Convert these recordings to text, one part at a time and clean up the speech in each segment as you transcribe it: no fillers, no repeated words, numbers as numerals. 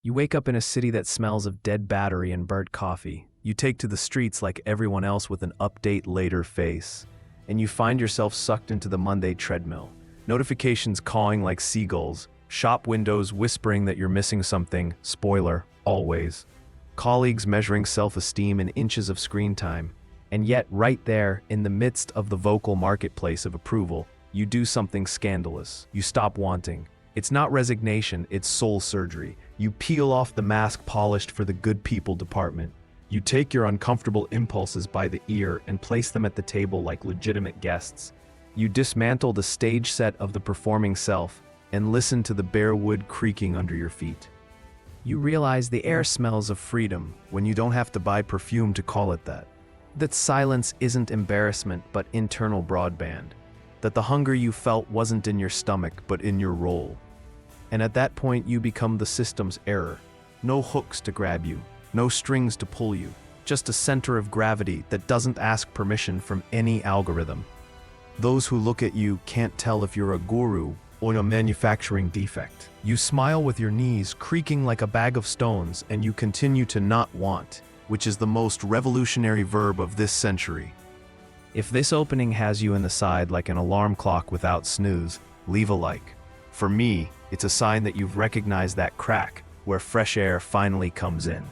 You wake up in a city that smells of dead battery and burnt coffee. You take to the streets like everyone else with an update later face. And you find yourself sucked into the Monday treadmill. Notifications cawing like seagulls. Shop windows whispering that you're missing something. Spoiler, always. Colleagues measuring self-esteem in inches of screen time. And yet, right there, in the midst of the vocal marketplace of approval, you do something scandalous. You stop wanting. It's not resignation, it's soul surgery. You peel off the mask polished for the good people department. You take your uncomfortable impulses by the ear and place them at the table like legitimate guests. You dismantle the stage set of the performing self and listen to the bare wood creaking under your feet. You realize the air smells of freedom when you don't have to buy perfume to call it that. That silence isn't embarrassment but internal broadband. That the hunger you felt wasn't in your stomach but in your role. And at that point you become the system's error. No hooks to grab you, no strings to pull you, just a center of gravity that doesn't ask permission from any algorithm. Those who look at you can't tell if you're a guru or a manufacturing defect. You smile with your knees creaking like a bag of stones and you continue to not want, which is the most revolutionary verb of this century. If this opening has you in the side like an alarm clock without snooze, leave a like. For me, it's a sign that you've recognized that crack where fresh air finally comes in.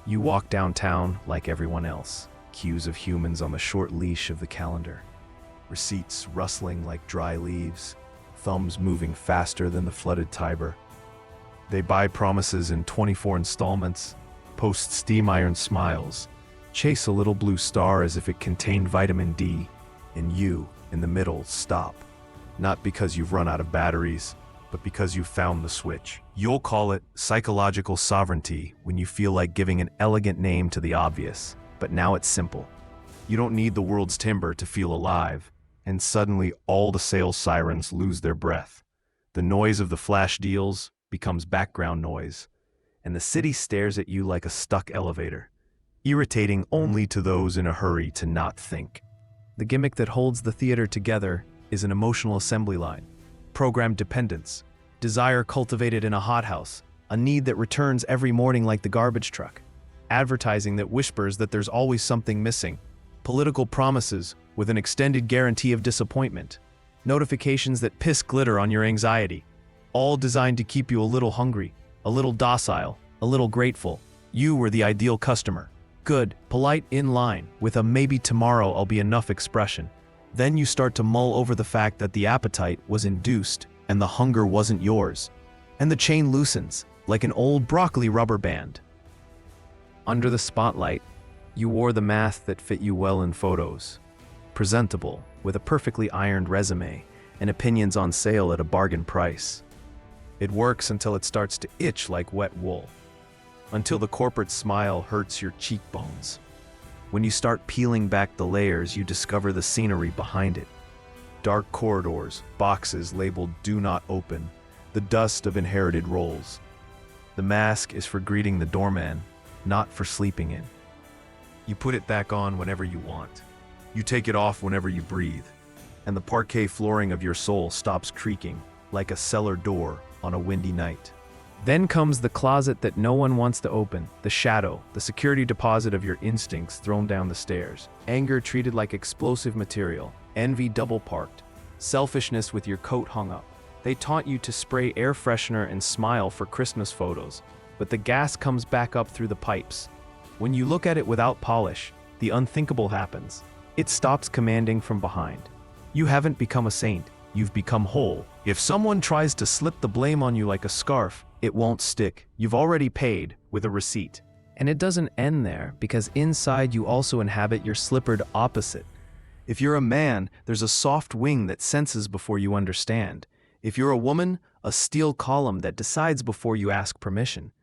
You walk downtown like everyone else, queues of humans on the short leash of the calendar. Receipts rustling like dry leaves, thumbs moving faster than the flooded Tiber. They buy promises in 24 installments, post steam iron smiles, chase a little blue star as if it contained vitamin D, and you, in the middle, stop. Not because you've run out of batteries, but because you've found the switch. You'll call it psychological sovereignty when you feel like giving an elegant name to the obvious, but now it's simple. You don't need the world's timber to feel alive, and suddenly all the sales sirens lose their breath. The noise of the flash deals becomes background noise, and the city stares at you like a stuck elevator. Irritating only to those in a hurry to not think. The gimmick that holds the theater together is an emotional assembly line. Programmed dependence, desire cultivated in a hothouse, a need that returns every morning like the garbage truck. Advertising that whispers that there's always something missing. Political promises with an extended guarantee of disappointment. Notifications that piss glitter on your anxiety. All designed to keep you a little hungry, a little docile, a little grateful. You were the ideal customer. Good, polite, in line, with a maybe tomorrow I'll be enough expression. Then you start to mull over the fact that the appetite was induced and the hunger wasn't yours. And the chain loosens, like an old broccoli rubber band. Under the spotlight, you wore the mask that fit you well in photos. Presentable, with a perfectly ironed resume and opinions on sale at a bargain price. It works until it starts to itch like wet wool. Until the corporate smile hurts your cheekbones. When you start peeling back the layers, you discover the scenery behind it. Dark corridors, boxes labeled "Do Not Open," the dust of inherited roles. The mask is for greeting the doorman, not for sleeping in. You put it back on whenever you want. You take it off whenever you breathe. And the parquet flooring of your soul stops creaking, like a cellar door on a windy night. Then comes the closet that no one wants to open, the shadow, the security deposit of your instincts thrown down the stairs. Anger treated like explosive material, envy double-parked, selfishness with your coat hung up. They taunt you to spray air freshener and smile for Christmas photos, but the gas comes back up through the pipes. When you look at it without polish, the unthinkable happens. It stops commanding from behind. You haven't become a saint, you've become whole. If someone tries to slip the blame on you like a scarf, it won't stick. You've already paid with a receipt. And it doesn't end there, because inside you also inhabit your slippered opposite. If you're a man, there's a soft wing that senses before you understand. If you're a woman, a steel column that decides before you ask permission.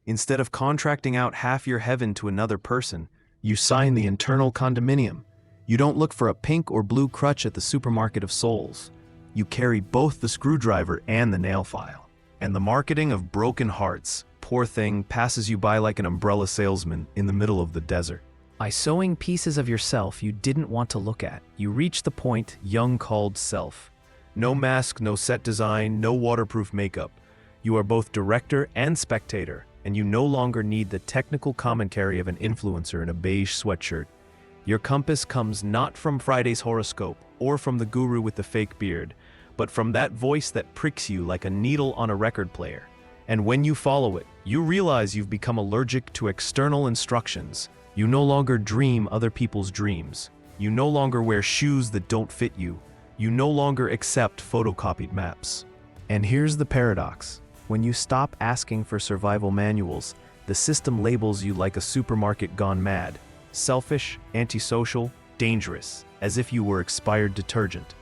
Instead of contracting out half your heaven to another person, you sign the internal condominium. You don't look for a pink or blue crutch at the supermarket of souls. You carry both the screwdriver and the nail file. And the marketing of broken hearts, poor thing, passes you by like an umbrella salesman in the middle of the desert. By sewing pieces of yourself you didn't want to look at, you reach the point Jung called self. No mask, no set design, no waterproof makeup. You are both director and spectator, and you no longer need the technical commentary of an influencer in a beige sweatshirt. Your compass comes not from Friday's horoscope or from the guru with the fake beard, but from that voice that pricks you like a needle on a record player. And when you follow it, you realize you've become allergic to external instructions. You no longer dream other people's dreams. You no longer wear shoes that don't fit you. You no longer accept photocopied maps. And here's the paradox. When you stop asking for survival manuals, the system labels you like a supermarket gone mad. Selfish, antisocial, dangerous, as if you were expired detergent.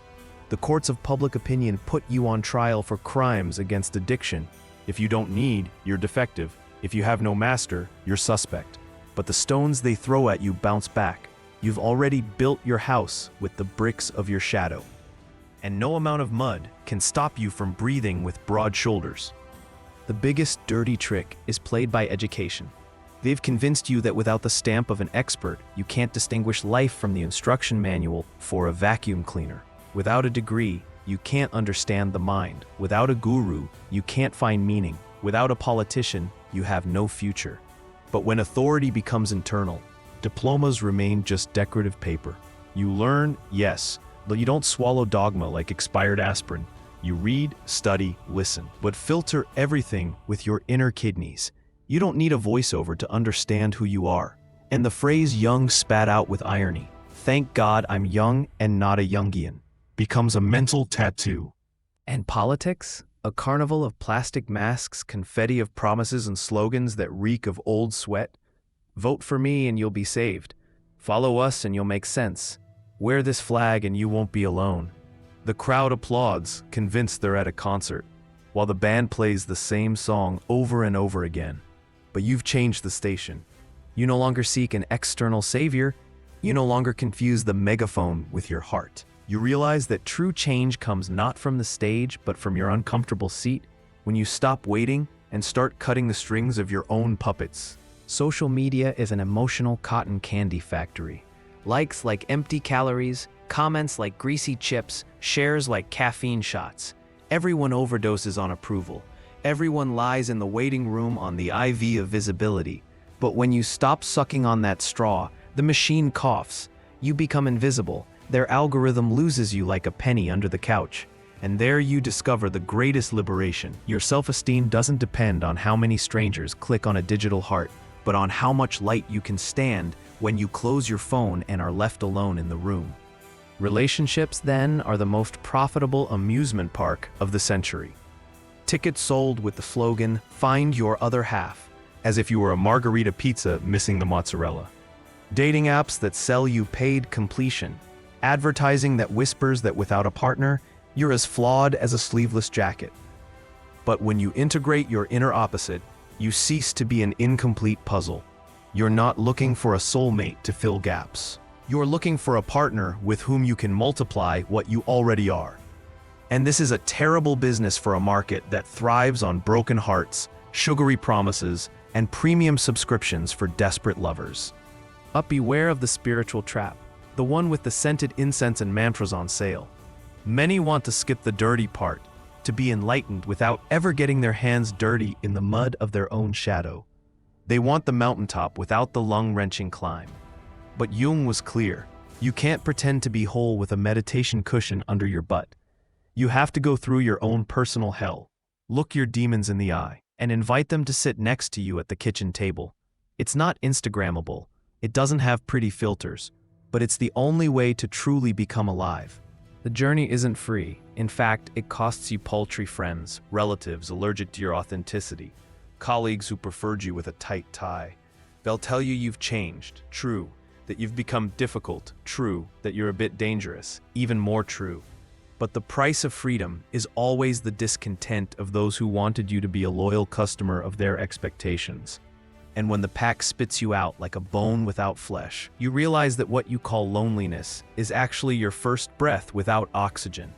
The courts of public opinion put you on trial for crimes against addiction. If you don't need, you're defective. If you have no master, you're suspect. But the stones they throw at you bounce back. You've already built your house with the bricks of your shadow. And no amount of mud can stop you from breathing with broad shoulders. The biggest dirty trick is played by education. They've convinced you that without the stamp of an expert, you can't distinguish life from the instruction manual for a vacuum cleaner. Without a degree, you can't understand the mind. Without a guru, you can't find meaning. Without a politician, you have no future. But when authority becomes internal, diplomas remain just decorative paper. You learn, yes, but you don't swallow dogma like expired aspirin. You read, study, listen, but filter everything with your inner kidneys. You don't need a voiceover to understand who you are. And the phrase Jung spat out with irony, "Thank God I'm young and not a Jungian," becomes a mental tattoo. And politics? A carnival of plastic masks, confetti of promises and slogans that reek of old sweat. Vote for me and you'll be saved. Follow us and you'll make sense. Wear this flag and you won't be alone. The crowd applauds, convinced they're at a concert, while the band plays the same song over and over again. But you've changed the station. You no longer seek an external savior. You no longer confuse the megaphone with your heart. You realize that true change comes not from the stage, but from your uncomfortable seat, when you stop waiting and start cutting the strings of your own puppets. Social media is an emotional cotton candy factory. Likes like empty calories, comments like greasy chips, shares like caffeine shots. Everyone overdoses on approval. Everyone lies in the waiting room on the IV of visibility. But when you stop sucking on that straw, the machine coughs. You become invisible. Their algorithm loses you like a penny under the couch. And there you discover the greatest liberation. Your self-esteem doesn't depend on how many strangers click on a digital heart, but on how much light you can stand when you close your phone and are left alone in the room. Relationships, then, are the most profitable amusement park of the century. Tickets sold with the slogan, "Find your other half," as if you were a margarita pizza missing the mozzarella. Dating apps that sell you paid completion. Advertising that whispers that without a partner, you're as flawed as a sleeveless jacket. But when you integrate your inner opposite, you cease to be an incomplete puzzle. You're not looking for a soulmate to fill gaps. You're looking for a partner with whom you can multiply what you already are. And this is a terrible business for a market that thrives on broken hearts, sugary promises, and premium subscriptions for desperate lovers. But beware of the spiritual trap, the one with the scented incense and mantras on sale. Many want to skip the dirty part, to be enlightened without ever getting their hands dirty in the mud of their own shadow. They want the mountaintop without the lung-wrenching climb. But Jung was clear. You can't pretend to be whole with a meditation cushion under your butt. You have to go through your own personal hell, look your demons in the eye, and invite them to sit next to you at the kitchen table. It's not Instagrammable. It doesn't have pretty filters, but it's the only way to truly become alive. The journey isn't free. In fact, it costs you paltry friends, relatives allergic to your authenticity, colleagues who preferred you with a tight tie. They'll tell you you've changed, true, that you've become difficult, true, that you're a bit dangerous, even more true. But the price of freedom is always the discontent of those who wanted you to be a loyal customer of their expectations. And when the pack spits you out like a bone without flesh, you realize that what you call loneliness is actually your first breath without oxygen.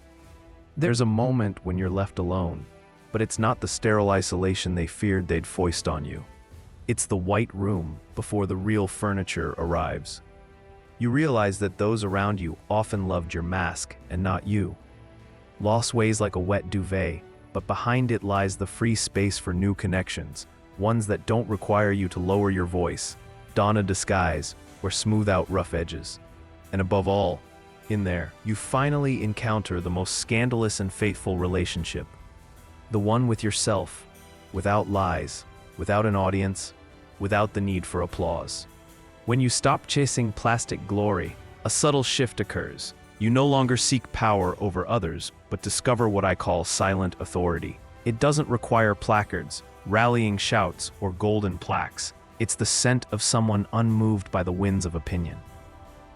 There's a moment when you're left alone, but it's not the sterile isolation they feared they'd foist on you. It's the white room before the real furniture arrives. You realize that those around you often loved your mask and not you. Loss weighs like a wet duvet, but behind it lies the free space for new connections, ones that don't require you to lower your voice, don a disguise, or smooth out rough edges. And above all, in there, you finally encounter the most scandalous and faithful relationship. The one with yourself, without lies, without an audience, without the need for applause. When you stop chasing plastic glory, a subtle shift occurs. You no longer seek power over others, but discover what I call silent authority. It doesn't require placards, rallying shouts, or golden plaques. It's the scent of someone unmoved by the winds of opinion.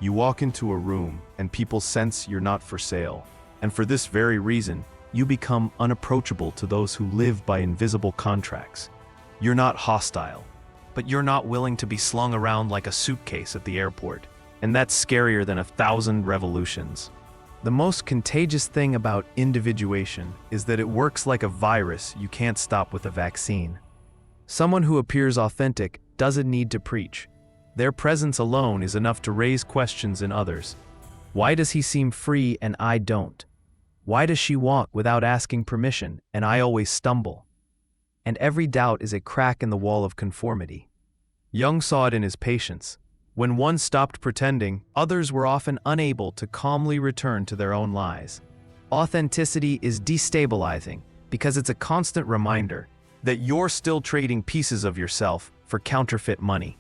You walk into a room, and people sense you're not for sale. And for this very reason, you become unapproachable to those who live by invisible contracts. You're not hostile, but you're not willing to be slung around like a suitcase at the airport. And that's scarier than 1,000 revolutions. The most contagious thing about individuation is that it works like a virus you can't stop with a vaccine. Someone who appears authentic doesn't need to preach. Their presence alone is enough to raise questions in others. Why does he seem free and I don't? Why does she walk without asking permission and I always stumble? And every doubt is a crack in the wall of conformity. Jung saw it in his patients. When one stopped pretending, others were often unable to calmly return to their own lies. Authenticity is destabilizing because it's a constant reminder that you're still trading pieces of yourself for counterfeit money.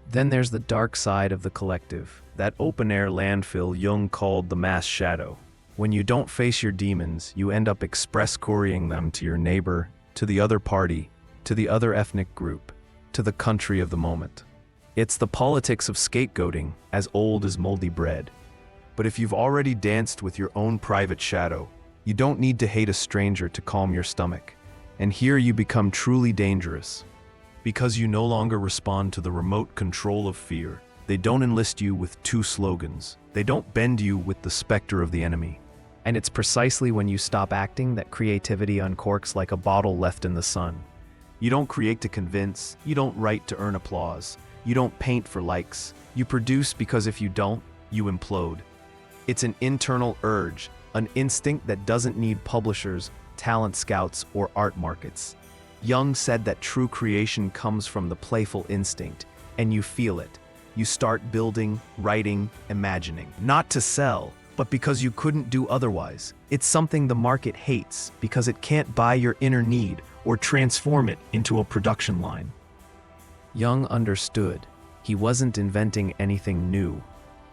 Then there's the dark side of the collective, that open-air landfill Jung called the mass shadow. When you don't face your demons, you end up express couriering them to your neighbor, to the other party, to the other ethnic group, to the country of the moment. It's the politics of scapegoating, as old as moldy bread. But if you've already danced with your own private shadow, you don't need to hate a stranger to calm your stomach. And here you become truly dangerous. Because you no longer respond to the remote control of fear. They don't enlist you with two slogans. They don't bend you with the specter of the enemy. And it's precisely when you stop acting that creativity uncorks like a bottle left in the sun. You don't create to convince, you don't write to earn applause. You don't paint for likes. You produce because if you don't, you implode. It's an internal urge, an instinct that doesn't need publishers, talent scouts, or art markets. Jung said that true creation comes from the playful instinct, and you feel it. You start building, writing, imagining. Not to sell, but because you couldn't do otherwise. It's something the market hates because it can't buy your inner need or transform it into a production line. Jung understood. He wasn't inventing anything new.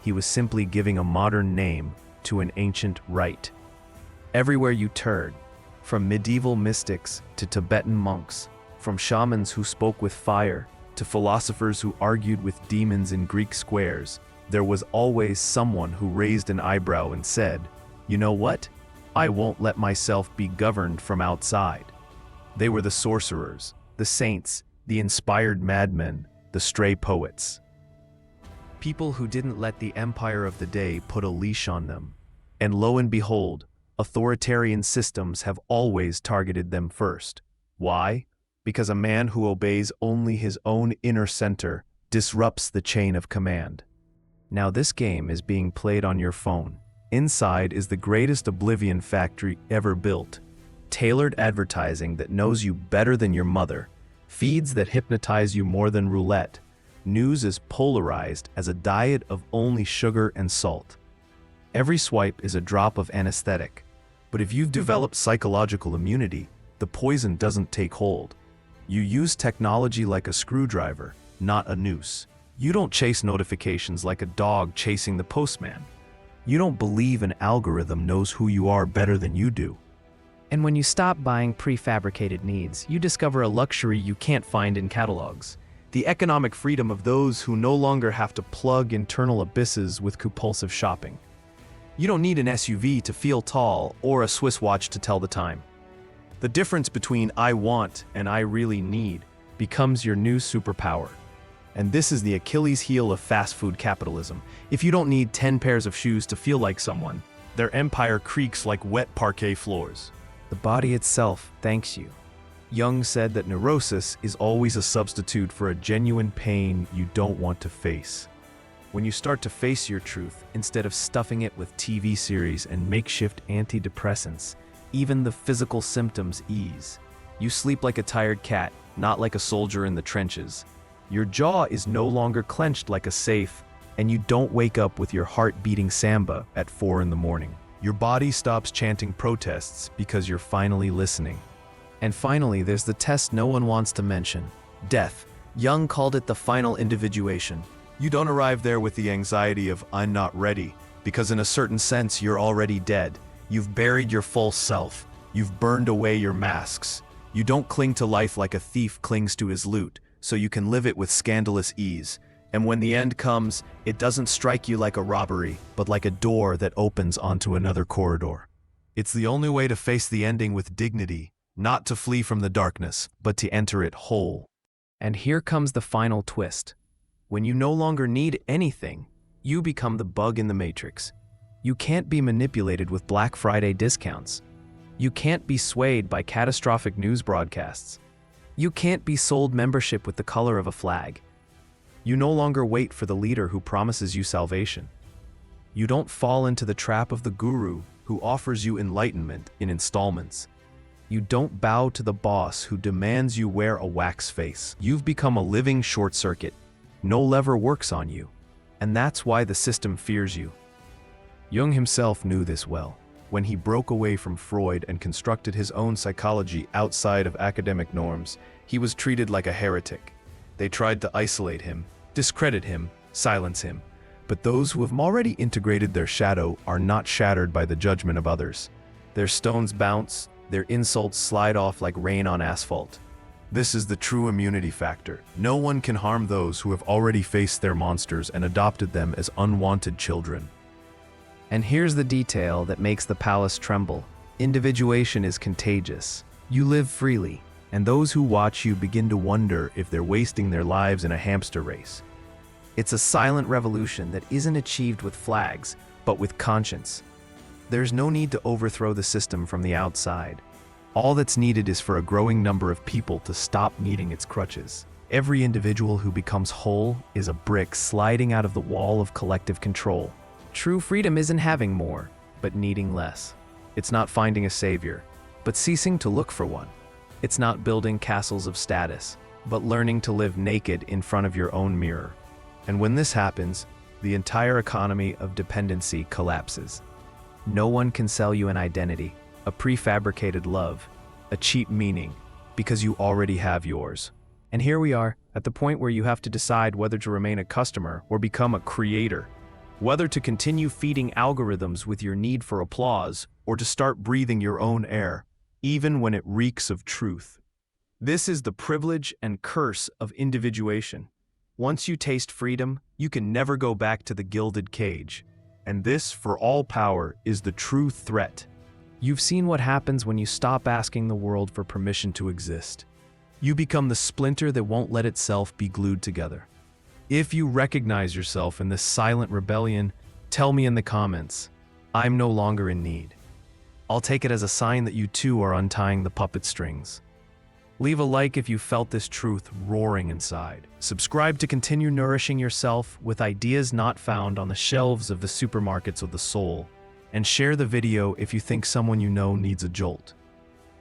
He was simply giving a modern name to an ancient rite. Everywhere you turn, from medieval mystics to Tibetan monks, from shamans who spoke with fire to philosophers who argued with demons in Greek squares, there was always someone who raised an eyebrow and said, "You know what? I won't let myself be governed from outside." They were the sorcerers, the saints, the inspired madmen, the stray poets. People who didn't let the empire of the day put a leash on them. And lo and behold, authoritarian systems have always targeted them first. Why? Because a man who obeys only his own inner center disrupts the chain of command. Now this game is being played on your phone. Inside is the greatest oblivion factory ever built. Tailored advertising that knows you better than your mother. Feeds that hypnotize you more than roulette. News as polarized as a diet of only sugar and salt. Every swipe is a drop of anesthetic. But if you've developed psychological immunity, the poison doesn't take hold. You use technology like a screwdriver, not a noose. You don't chase notifications like a dog chasing the postman. You don't believe an algorithm knows who you are better than you do. And when you stop buying prefabricated needs, you discover a luxury you can't find in catalogs. The economic freedom of those who no longer have to plug internal abysses with compulsive shopping. You don't need an SUV to feel tall or a Swiss watch to tell the time. The difference between I want and I really need becomes your new superpower. And this is the Achilles heel of fast food capitalism. If you don't need 10 pairs of shoes to feel like someone, their empire creaks like wet parquet floors. The body itself thanks you. Jung said that neurosis is always a substitute for a genuine pain you don't want to face. When you start to face your truth, instead of stuffing it with TV series and makeshift antidepressants, even the physical symptoms ease. You sleep like a tired cat, not like a soldier in the trenches. Your jaw is no longer clenched like a safe, and you don't wake up with your heart beating samba at 4 in the morning. Your body stops chanting protests because you're finally listening. And finally, there's the test no one wants to mention: death. Jung called it the final individuation. You don't arrive there with the anxiety of "I'm not ready," because in a certain sense you're already dead. You've buried your full self. You've burned away your masks. You don't cling to life like a thief clings to his loot, so you can live it with scandalous ease. And when the end comes, it doesn't strike you like a robbery, but like a door that opens onto another corridor. It's the only way to face the ending with dignity, not to flee from the darkness, but to enter it whole. And here comes the final twist. When you no longer need anything, you become the bug in the matrix. You can't be manipulated with Black Friday discounts. You can't be swayed by catastrophic news broadcasts. You can't be sold membership with the color of a flag. You no longer wait for the leader who promises you salvation. You don't fall into the trap of the guru who offers you enlightenment in installments. You don't bow to the boss who demands you wear a wax face. You've become a living short circuit. No lever works on you, and that's why the system fears you. Jung himself knew this well. When he broke away from Freud and constructed his own psychology outside of academic norms, he was treated like a heretic. They tried to isolate him, discredit him, silence him. But those who have already integrated their shadow are not shattered by the judgment of others. Their stones bounce, their insults slide off like rain on asphalt. This is the true immunity factor. No one can harm those who have already faced their monsters and adopted them as unwanted children. And here's the detail that makes the palace tremble. Individuation is contagious. You live freely, and those who watch you begin to wonder if they're wasting their lives in a hamster race. It's a silent revolution that isn't achieved with flags, but with conscience. There's no need to overthrow the system from the outside. All that's needed is for a growing number of people to stop needing its crutches. Every individual who becomes whole is a brick sliding out of the wall of collective control. True freedom isn't having more, but needing less. It's not finding a savior, but ceasing to look for one. It's not building castles of status, but learning to live naked in front of your own mirror. And when this happens, the entire economy of dependency collapses. No one can sell you an identity, a prefabricated love, a cheap meaning, because you already have yours. And here we are, at the point where you have to decide whether to remain a customer or become a creator. Whether to continue feeding algorithms with your need for applause or to start breathing your own air, even when it reeks of truth. This is the privilege and curse of individuation. Once you taste freedom, you can never go back to the gilded cage. And this, for all power, is the true threat. You've seen what happens when you stop asking the world for permission to exist. You become the splinter that won't let itself be glued together. If you recognize yourself in this silent rebellion, tell me in the comments. I'm no longer in need. I'll take it as a sign that you too are untying the puppet strings. Leave a like if you felt this truth roaring inside. Subscribe to continue nourishing yourself with ideas not found on the shelves of the supermarkets of the soul. And share the video if you think someone you know needs a jolt.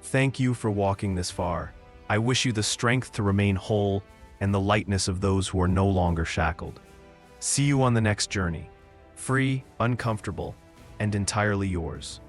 Thank you for walking this far. I wish you the strength to remain whole and the lightness of those who are no longer shackled. See you on the next journey. Free, uncomfortable, and entirely yours.